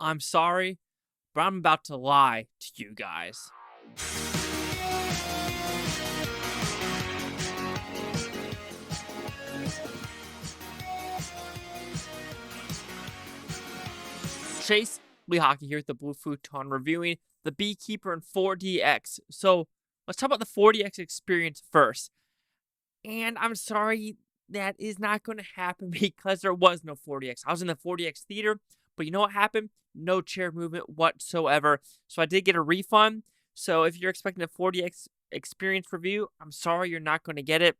I'm sorry, but I'm about to lie to you guys. Chase Lee Hockey here with the Blue Futon reviewing the Beekeeper 4DX. So let's talk about the 4DX experience first. And I'm sorry, that is not going to happen because there was no 4DX. I was in the 4DX theater, but you know what happened? No chair movement whatsoever. So I did get a refund. So if you're expecting a 4DX experience review, I'm sorry you're not going to get it.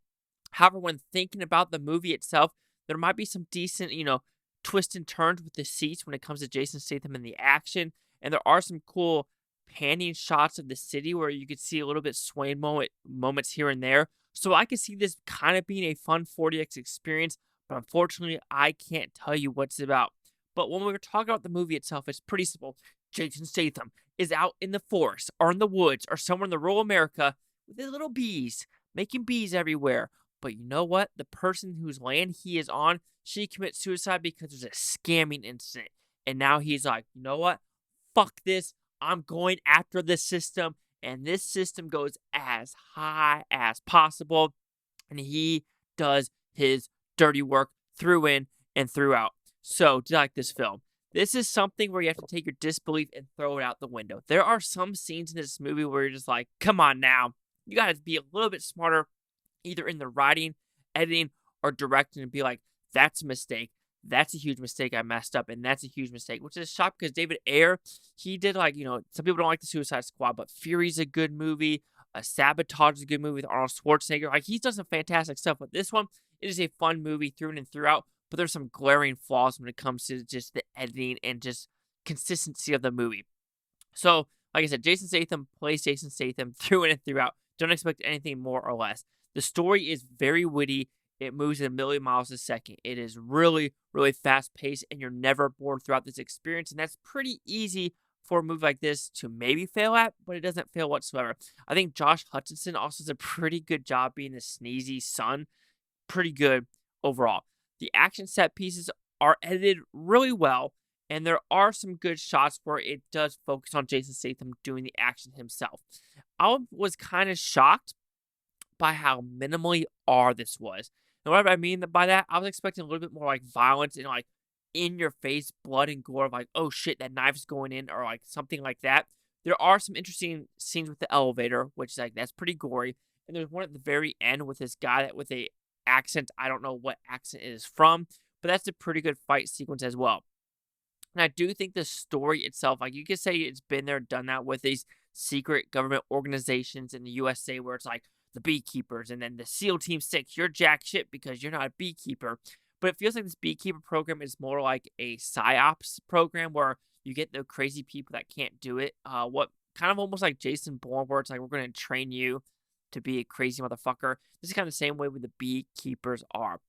However, when thinking about the movie itself, there might be some decent, twists and turns with the seats when it comes to Jason Statham and the action. And there are some cool panning shots of the city where you could see a little bit swaying moments here and there. So I could see this kind of being a fun 4DX experience, but unfortunately, I can't tell you what it's about. But when we were talking about the movie itself, it's pretty simple. Jason Statham is out in the forest or in the woods or somewhere in the rural America with his little bees, making bees everywhere. But you know what? The person whose land he is on, she commits suicide because there's a scamming incident. And now he's like, you know what? Fuck this. I'm going after this system. And this system goes as high as possible. And he does his dirty work through in and throughout. So, do you like this film? This is something where you have to take your disbelief and throw it out the window. There are some scenes in this movie where you're just like, come on now. You got to be a little bit smarter, either in the writing, editing, or directing, and be like, that's a mistake. That's a huge mistake. I messed up, and that's a huge mistake, which is a shock because David Ayer, he did some people don't like the Suicide Squad, but Fury's a good movie. Sabotage is a good movie with Arnold Schwarzenegger. Like, he's done some fantastic stuff, but this one, it is a fun movie through and throughout, but there's some glaring flaws when it comes to just the editing and just consistency of the movie. So, like I said, Jason Statham plays Jason Statham through and throughout. Don't expect anything more or less. The story is very witty. It moves at 1,000,000 miles a second. It is really, really fast-paced, and you're never bored throughout this experience, and that's pretty easy for a movie like this to maybe fail at, but it doesn't fail whatsoever. I think Josh Hutcherson also does a pretty good job being the sneezy son. Pretty good overall. The action set pieces are edited really well, and there are some good shots where it does focus on Jason Statham doing the action himself. I was kind of shocked by how minimally R this was. And what I mean by that, I was expecting a little bit more like violence and like in your face blood and gore, like, oh shit, that knife's going in, or like something like that. There are some interesting scenes with the elevator, which is like, that's pretty gory. And there's one at the very end with this guy that with a accent. I don't know what accent it is from, but that's a pretty good fight sequence as well. And I do think the story itself, like you could say it's been there, done that with these secret government organizations in the USA where it's like the beekeepers and then the SEAL Team 6, you're jack shit because you're not a beekeeper. But it feels like this beekeeper program is more like a psyops program where you get the crazy people that can't do it. What kind of almost like Jason Bourne, where it's like, we're going to train you to be a crazy motherfucker. This is kind of the same way with the beekeepers are.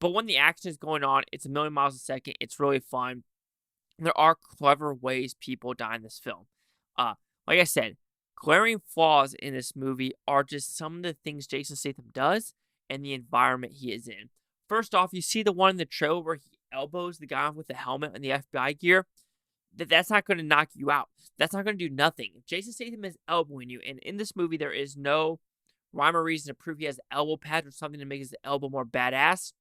But when the action is going on, it's 1,000,000 miles a second. It's really fun. And there are clever ways people die in this film. Like I said, glaring flaws in this movie are just some of the things Jason Statham does and the environment he is in. First off, you see the one in the trailer where he elbows the guy with the helmet and the FBI gear. That's not going to knock you out. That's not going to do nothing. If Jason Statham is elbowing you, and in this movie there is no rhyme or reason to prove he has elbow pads or something to make his elbow more badass.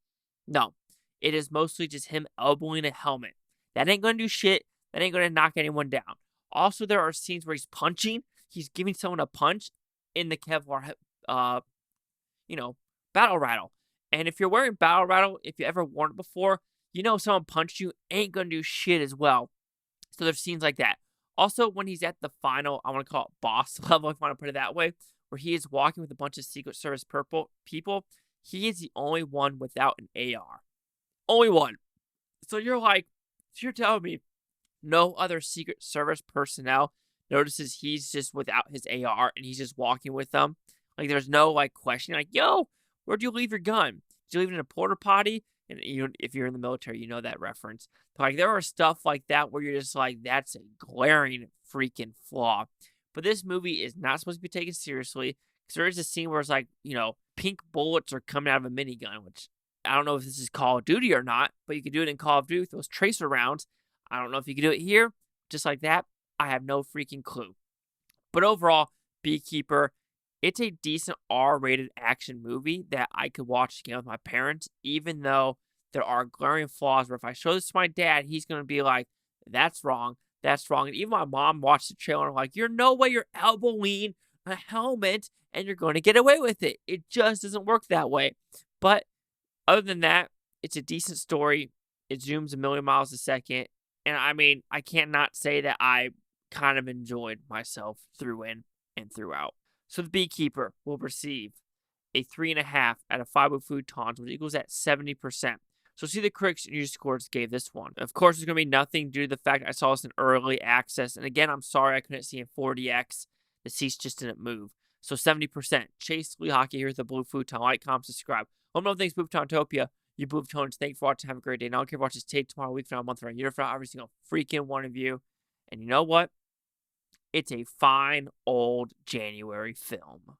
No, it is mostly just him elbowing a helmet. That ain't going to do shit. That ain't going to knock anyone down. Also, there are scenes where he's punching. He's giving someone a punch in the Kevlar, battle rattle. And if you're wearing battle rattle, if you ever worn it before, someone punched you ain't going to do shit as well. So there's scenes like that. Also, when he's at the final, I want to call it boss level, if you want to put it that way, where he is walking with a bunch of Secret Service people, he is the only one without an AR. Only one. So you're telling me no other Secret Service personnel notices he's just without his AR and he's just walking with them? Like, there's no, question, yo, where'd you leave your gun? Did you leave it in a porta potty? And if you're in the military, you know that reference. But, there are stuff like that where you're just like, that's a glaring freaking flaw. But this movie is not supposed to be taken seriously because there is a scene where it's like, pink bullets are coming out of a minigun, which I don't know if this is Call of Duty or not, but you can do it in Call of Duty with those tracer rounds. I don't know if you can do it here, Just like that, I have no freaking clue. But overall, Beekeeper, it's a decent R-rated action movie that I could watch again with my parents, even though there are glaring flaws where if I show this to my dad, he's going to be like, that's wrong, that's wrong. And even my mom watched the trailer and I'm like, you're no way you're elbowing a helmet and you're going to get away with it. It just doesn't work that way. But other than that, it's a decent story. It zooms a million miles a second. And I mean, I can't not say that I kind of enjoyed myself through in and throughout. So the Beekeeper will receive a 3.5 out of 5 Futons, which equals at 70%. So see the critics and user scores gave this one. Of course, there's going to be nothing due to the fact I saw this in early access. And again, I'm sorry I couldn't see in 4DX. The seats just didn't move. So 70%. Chase Lee Hockey here with the Blue Futon. Like, comment, subscribe. One more things, Blue Futontopia. You Blue Futons, thanks for watching. Have a great day. And I don't care if you watch this tape tomorrow, week from now, a month from now, year from now, every single freaking one of you. And you know what? It's a fine old January film.